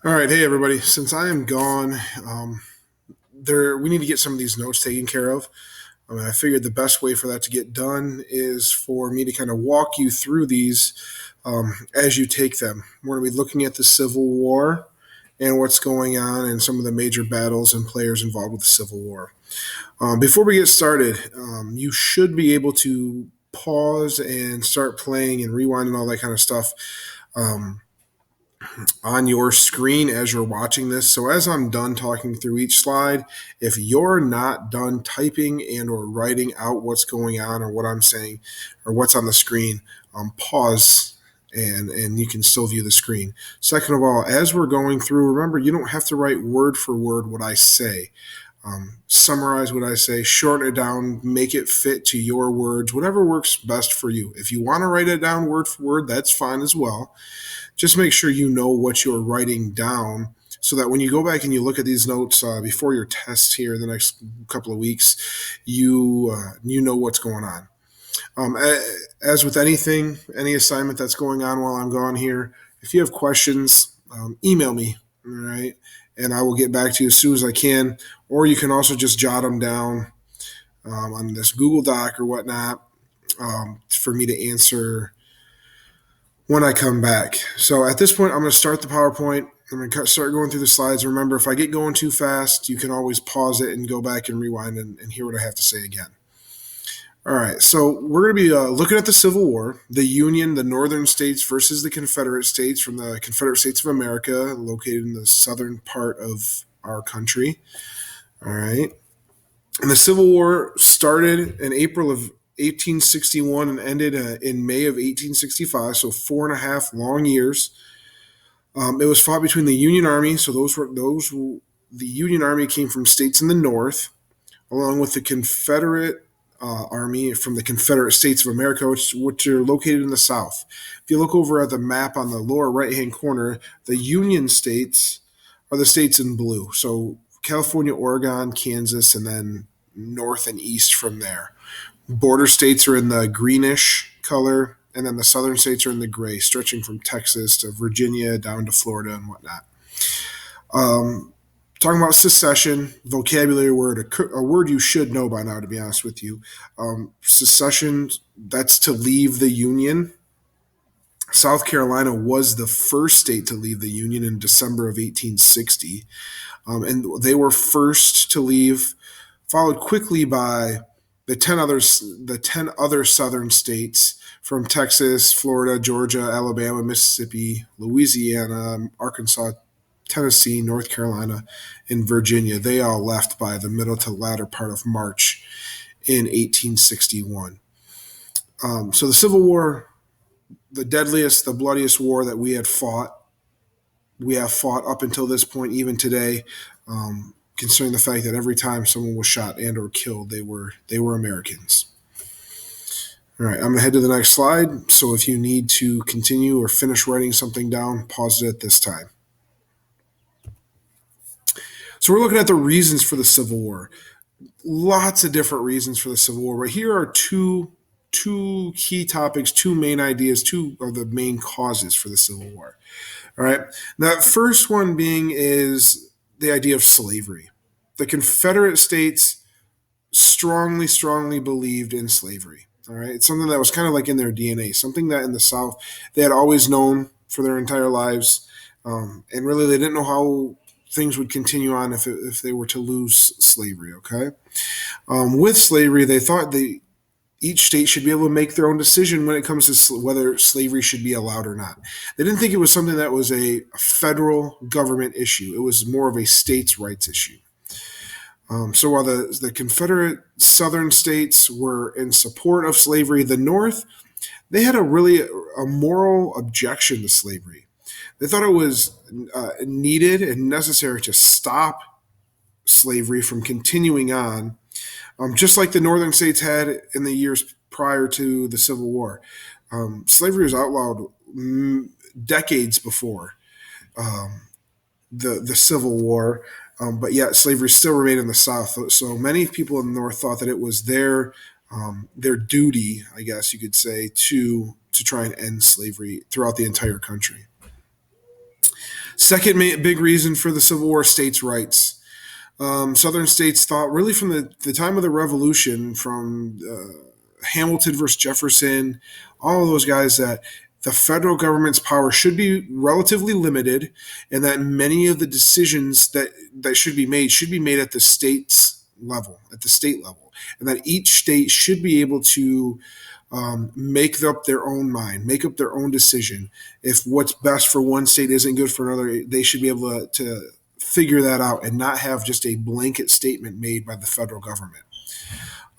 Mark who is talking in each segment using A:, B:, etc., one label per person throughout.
A: All right, hey everybody. Since I am gone, there we need to get some of these notes taken care of. I figured the best way for that to get done is for me to kind of walk you through these as you take them. We're going to be looking at the Civil War and what's going on and some of the major battles and players involved with the Civil War. Before we get started, you should be able to pause and start playing and rewind and all that kind of stuff. Um, on your screen as you're watching this. So as I'm done talking through each slide, if you're not done typing and or writing out what's going on or what I'm saying or what's on the screen, pause and you can still view the screen. Second of all, as we're going through, remember you don't have to write word for word what I say. Summarize what I say, shorten it down, make it fit to your words, whatever works best for you. If you want to write it down word for word, that's fine as well. Just make sure you know what you're writing down so that when you go back and you look at these notes before your test here in the next couple of weeks, you know what's going on. As with anything, any assignment that's going on while I'm gone here, if you have questions, email me, all right, and I will get back to you as soon as I can. Or you can also just jot them down on this Google Doc or whatnot for me to answer when I come back. So at this point, I'm going to start the PowerPoint. I'm going to start going through the slides. Remember, if I get going too fast, you can always pause it and go back and rewind and hear what I have to say again. All right, so we're going to be looking at the Civil War, the Union, the Northern states versus the Confederate states from the Confederate States of America, located in the southern part of our country. All right. And the Civil War started in April of 1861 and ended in May of 1865, so 4.5 long years. It was fought between the Union Army, so the Union Army came from states in the North, along with the Confederate Army from the Confederate States of America, which are located in the South. If you look over at the map on the lower right-hand corner, the Union states are the states in blue. So California, Oregon, Kansas, and then north and east from there. Border states are in the greenish color, and then the southern states are in the gray, stretching from Texas to Virginia down to Florida and whatnot. Talking about secession, vocabulary word, a word you should know by now, to be honest with you. Secession, that's to leave the Union. South Carolina was the first state to leave the Union in December of 1860, and they were first to leave, followed quickly by the 10 other southern states from Texas, Florida, Georgia, Alabama, Mississippi, Louisiana, Arkansas, Tennessee, North Carolina, and Virginia. They all left by the middle to latter part of March in 1861. So the Civil War, the deadliest, the bloodiest war that we have fought up until this point, even today, considering the fact that every time someone was shot and or killed, they were Americans. All right, I'm going to head to the next slide. So if you need to continue or finish writing something down, pause it at this time. So we're looking at the reasons for the Civil War. Lots of different reasons for the Civil War, but here are two key topics, two main ideas, two of the main causes for the Civil War. All right. The first one being is the idea of slavery. The Confederate States strongly believed in slavery. All right. It's something that was kind of like in their DNA, something that in the South they had always known for their entire lives. And really, they didn't know how things would continue on if they were to lose slavery. Okay. With slavery, they thought each state should be able to make their own decision when it comes to whether slavery should be allowed or not. They didn't think it was something that was a federal government issue. It was more of a states' rights issue. So while the Confederate southern states were in support of slavery, the North, they had a moral objection to slavery. They thought it was needed and necessary to stop slavery from continuing on, just like the northern states had in the years prior to the Civil War. Slavery was outlawed decades before the Civil War, but yet slavery still remained in the South. So many people in the North thought that it was their duty, I guess you could say, to try and end slavery throughout the entire country. Second big reason for the Civil War, states' rights. Southern states thought really from the time of the Revolution, from Hamilton versus Jefferson, all of those guys, that the federal government's power should be relatively limited, and that many of the decisions that should be made at the state's level, at the state level, and that each state should be able to make up their own mind, make up their own decision. If what's best for one state isn't good for another, they should be able to figure that out and not have just a blanket statement made by the federal government.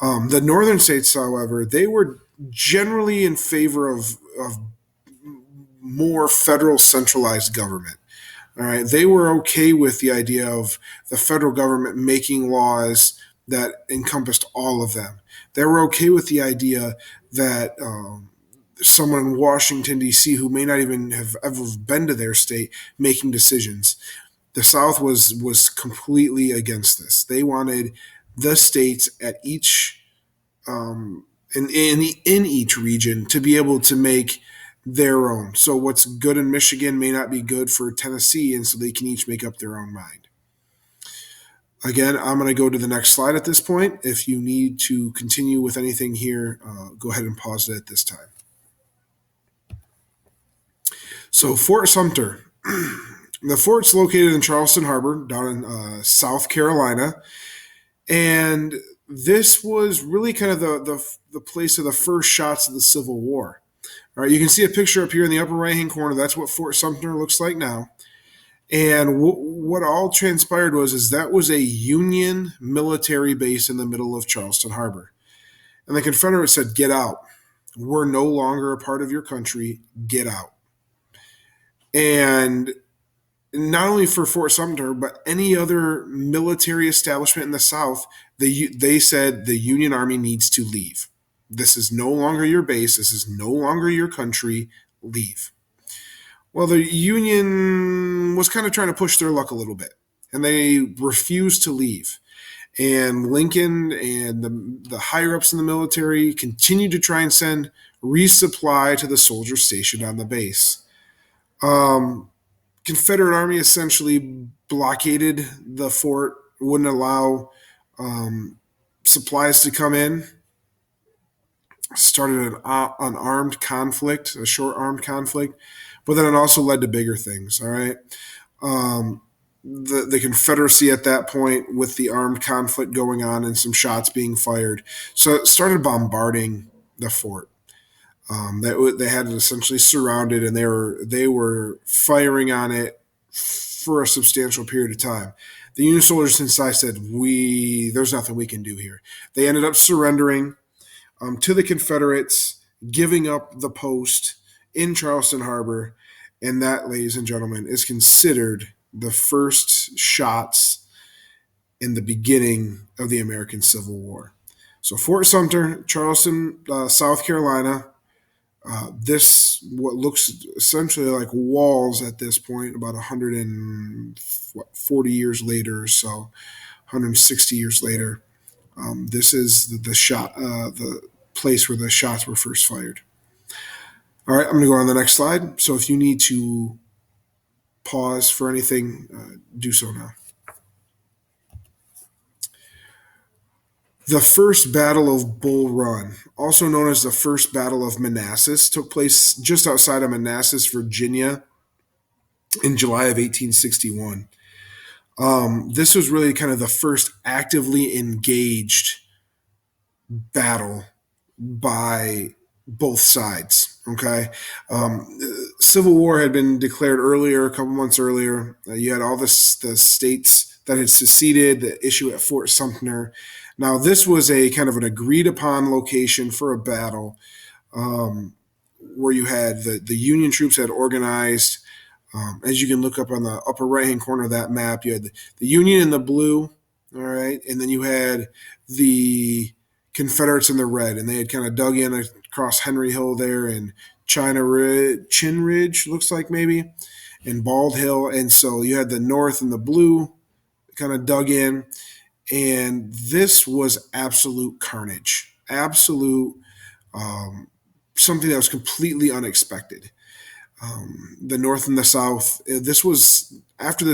A: The northern states, however, they were generally in favor of more federal centralized government. All right, they were okay with the idea of the federal government making laws that encompassed all of them. They were okay with the idea that someone in Washington, D.C., who may not even have ever been to their state, making decisions. The South was completely against this. They wanted the states at each in each region to be able to make their own. So what's good in Michigan may not be good for Tennessee, and so they can each make up their own mind. Again, I'm going to go to the next slide at this point. If you need to continue with anything here, go ahead and pause it at this time. So Fort Sumter. The fort's located in Charleston Harbor down in South Carolina. And this was really kind of the place of the first shots of the Civil War. All right, you can see a picture up here in the upper right-hand corner. That's what Fort Sumter looks like now. And what all transpired was that was a Union military base in the middle of Charleston Harbor. And the Confederates said, "Get out. We're no longer a part of your country. Get out." And not only for Fort Sumter, but any other military establishment in the South, they said the Union Army needs to leave. This is no longer your base. This is no longer your country. Leave. Well, the Union was kind of trying to push their luck a little bit, and they refused to leave. And Lincoln and the higher-ups in the military continued to try and send resupply to the soldiers stationed on the base. Confederate Army essentially blockaded the fort, wouldn't allow supplies to come in, started an armed conflict, a short-armed conflict, but then it also led to bigger things, all right? The Confederacy at that point, with the armed conflict going on and some shots being fired, so it started bombarding the fort. They had it essentially surrounded, and they were firing on it for a substantial period of time. The Union soldiers inside said, "There's nothing we can do here." They ended up surrendering to the Confederates, giving up the post in Charleston Harbor, and that, ladies and gentlemen, is considered the first shots in the beginning of the American Civil War. So Fort Sumter, Charleston, South Carolina. This, what looks essentially like walls at this point, about 140 years later or so, 160 years later. This is the place where the shots were first fired. All right, I'm going to go on the next slide. So if you need to pause for anything, do so now. The First Battle of Bull Run, also known as the First Battle of Manassas, took place just outside of Manassas, Virginia, in July of 1861. This was really kind of the first actively engaged battle by both sides. Okay, Civil War had been declared earlier, a couple months earlier. You had all the states that had seceded, the issue at Fort Sumter. Now, this was a kind of an agreed-upon location for a battle, where you had the Union troops had organized. As you can look up on the upper right-hand corner of that map, you had the Union in the blue, all right, and then you had the Confederates in the red, and they had kind of dug in across Henry Hill there, and Chin Ridge, looks like maybe, and Bald Hill, and so you had the North in the blue, kind of dug in. And this was absolute carnage, absolute something that was completely unexpected. the North and the South. This was after this